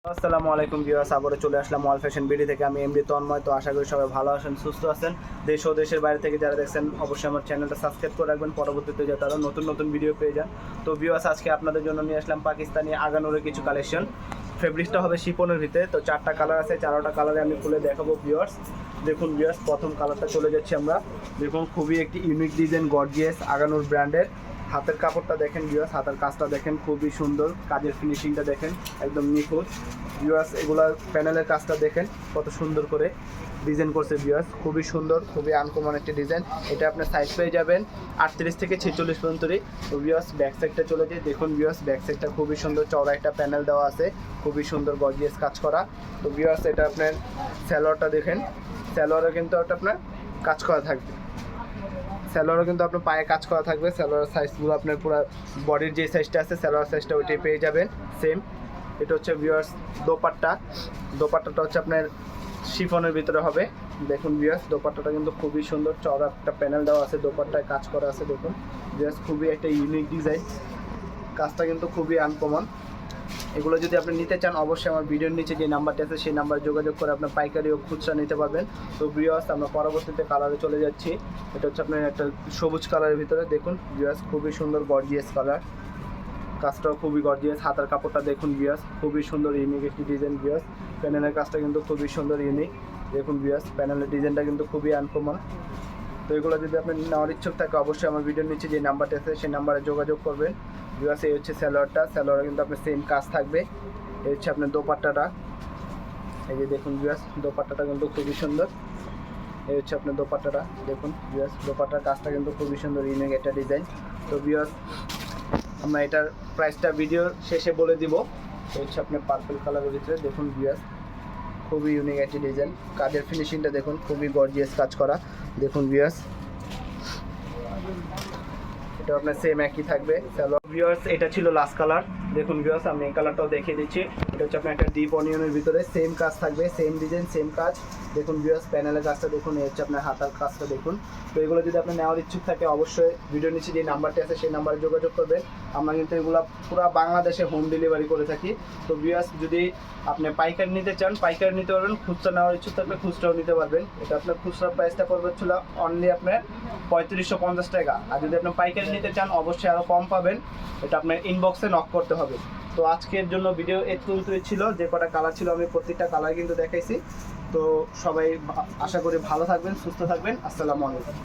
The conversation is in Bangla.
আসসালামু আলাইকুম ভিউয়ার্স, আবারও চলে আসলাম অল ফ্যাশন বিডি থেকে। আমি এমডি তন্ময়। তো আশা করি সবাই ভালো আছেন, সুস্থ আছেন। দেশ ও দেশের বাইরে থেকে যারা দেখছেন অবশ্যই আমার চ্যানেলটা সাবস্ক্রাইব করে রাখবেন, পরবর্তীতে যাতে আরও নতুন নতুন ভিডিও পেয়ে যান। তো ভিউয়ার্স, আজকে আপনাদের জন্য নিয়ে আসলাম পাকিস্তানি আগানোরের কিছু কালেকশন। ফেব্রিক্সটা হবে শিপনের ভিতরে। তো 4টা কালার আছে, 4টা কালারে আমি খুলে দেখাবো ভিউয়ার্স। দেখুন ভিউয়ার্স, প্রথম কালারটা চলে যাচ্ছে আমরা। দেখুন খুবই একটি ইউনিক ডিজাইন, গর্জিয়াস আগানোর ব্র্যান্ডের। হাতের কাপড়টা দেখেন ভিউয়ার্স, হাতের কাজটা দেখেন খুবই সুন্দর, কাজের ফিনিশিংটা দেখেন একদম নিখুঁত ভিউয়ার্স। এগুলার প্যানেলের কাজটা দেখেন কত সুন্দর করে ডিজাইন করছে ভিউয়ার্স, খুবই সুন্দর, খুবই আনকমন একটি ডিজাইন। এটা আপনার সাইজ পেয়ে যাবেন 38 থেকে 46 পর্যন্তই। তো ভিউয়ার্স, ব্যাক সাইডটা চলে যায়। দেখুন ভিউয়ার্স, ব্যাক সাইডটা খুবই সুন্দর, চওড়া একটা প্যানেল দেওয়া আছে, খুবই সুন্দর গর্জিয়াস কাজ করা। তো ভিউয়ার্স, এটা আপনার সালোয়ারটা দেখেন, সালোয়ারে কিন্তু একটা আপনার কাজ করা থাকবে, সালোয়ারও কিন্তু আপনার পায়ে কাজ করা থাকবে। সালোয়ার সাইজগুলো আপনার পুরো বডির যে সাইজটা আছে সালোয়ার সাইজটা ওইটাই পেয়ে যাবেন সেম। এটা হচ্ছে ভিউয়ার্স দোপাট্টাটা হচ্ছে আপনার শিফনের ভিতরে হবে। দেখুন ভিউয়ার্স, দোপাট্টাটা কিন্তু খুবই সুন্দর, চওড়া একটা প্যানেল দেওয়া আছে, দোপাট্টায় কাজ করা আছে। দেখুন ভিউয়ার্স, খুবই একটা ইউনিক ডিজাইন, কাজটা কিন্তু খুবই আনকমন। এগুলো যদি আপনি নিতে চান অবশ্যই আমার ভিডিওর নিচে যে নাম্বারটি আছে সেই নাম্বারে যোগাযোগ করে আপনার পাইকারি ও খুচরা নিতে পারবেন। তো ভিউয়ার্স, আমরা পরবর্তীতে কালারে চলে যাচ্ছি। এটা হচ্ছে আপনার একটা সবুজ কালারের ভিতরে। দেখুন ভিউয়ার্স, খুবই সুন্দর গর্জিয়াস কালার, কাজটাও খুবই গর্জিয়াস। হাতার কাপড়টা দেখুন ভিউয়ার্স, খুবই সুন্দর ইউনিক একটি ডিজাইন ভিউয়ার্স। প্যানেলের কাজটা কিন্তু খুবই সুন্দর ইউনিক। দেখুন ভিউয়ার্স, প্যানেলের ডিজাইনটা কিন্তু খুবই আনকমন। তো এগুলো যদি আপনি নেওয়ার ইচ্ছুক থাকে অবশ্যই আমার ভিডিওর নিচে যে নাম্বারটি আছে সেই নাম্বারে যোগাযোগ করবেন ভিউয়ার্স। এই হচ্ছে সালোয়ারে কিন্তু আপনার সেম কাজ থাকবে। এই হচ্ছে আপনার দোপাট্টাটা, এই যে দেখুন ভিউয়ার্স, দোপাট্টাটা কিন্তু খুবই সুন্দর। এই হচ্ছে আপনার দোপাট্টাটা দেখুন ভিউয়ার্স, দোপাট্টার কাজটা কিন্তু খুবই সুন্দর ইউনিক একটা ডিজাইন। তো ভিউয়ার্স, আমরা এটার প্রাইসটা ভিডিওর শেষে বলে দিব। এই হচ্ছে আপনার পার্পল কালারের ভিতরে। দেখুন ভিউয়ার্স, খুবই ইউনিক একটি ডিজাইন, কাজের ফিনিশিংটা দেখুন খুবই গর্জিয়াস কাজ করা। দেখুন ভিউয়ার্স, এটা আপনার সেম একই থাকবে। চলো ভিউয়ার্স, এটা ছিল লাস্ট কালার। দেখুন ভিউয়ার্স, আমি এই কালারটাও দেখিয়ে দিচ্ছি। এটা হচ্ছে আপনার একটা ডিপ অনিয়নের ভিতরে, সেম কাজ থাকবে, সেম ডিজাইন সেম কাজ। দেখুন ভিউয়ার্স, প্যানেলের কাজটা দেখুন, এই হচ্ছে আপনার হাতার কাজটা দেখুন। তো এগুলো যদি আপনি নেওয়ার ইচ্ছুক থাকে অবশ্যই ভিডিওর নিচে যে নাম্বারটি আছে সেই নাম্বারে যোগাযোগ করবেন। আমরা কিন্তু এগুলো পুরো বাংলাদেশে হোম ডেলিভারি করে থাকি। তো ভিউয়ার্স, যদি আপনি পাইকারি নিতে চান পাইকারি নিতে পারবেন, খুচরা নেওয়ার ইচ্ছুক থাকলে খুচরাও নিতে পারবেন। এটা আপনার খুচরা প্রাইসটা পড়বে ছিল অনলি আপনার 3550 টাকা। আর যদি আপনি পাইকারি নিতে চান অবশ্যই আরও কম পাবেন। এটা আপনার ইনবক্সে নক করতে হবে। তো আজকের জন্য ভিডিও এই পর্যন্তই ছিল। যে কটা কালার ছিল আমি প্রত্যেকটা কালার কিন্তু দেখাইছি। তো সবাই আশা করি ভালো থাকবেন, সুস্থ থাকবেন। আসসালামু আলাইকুম।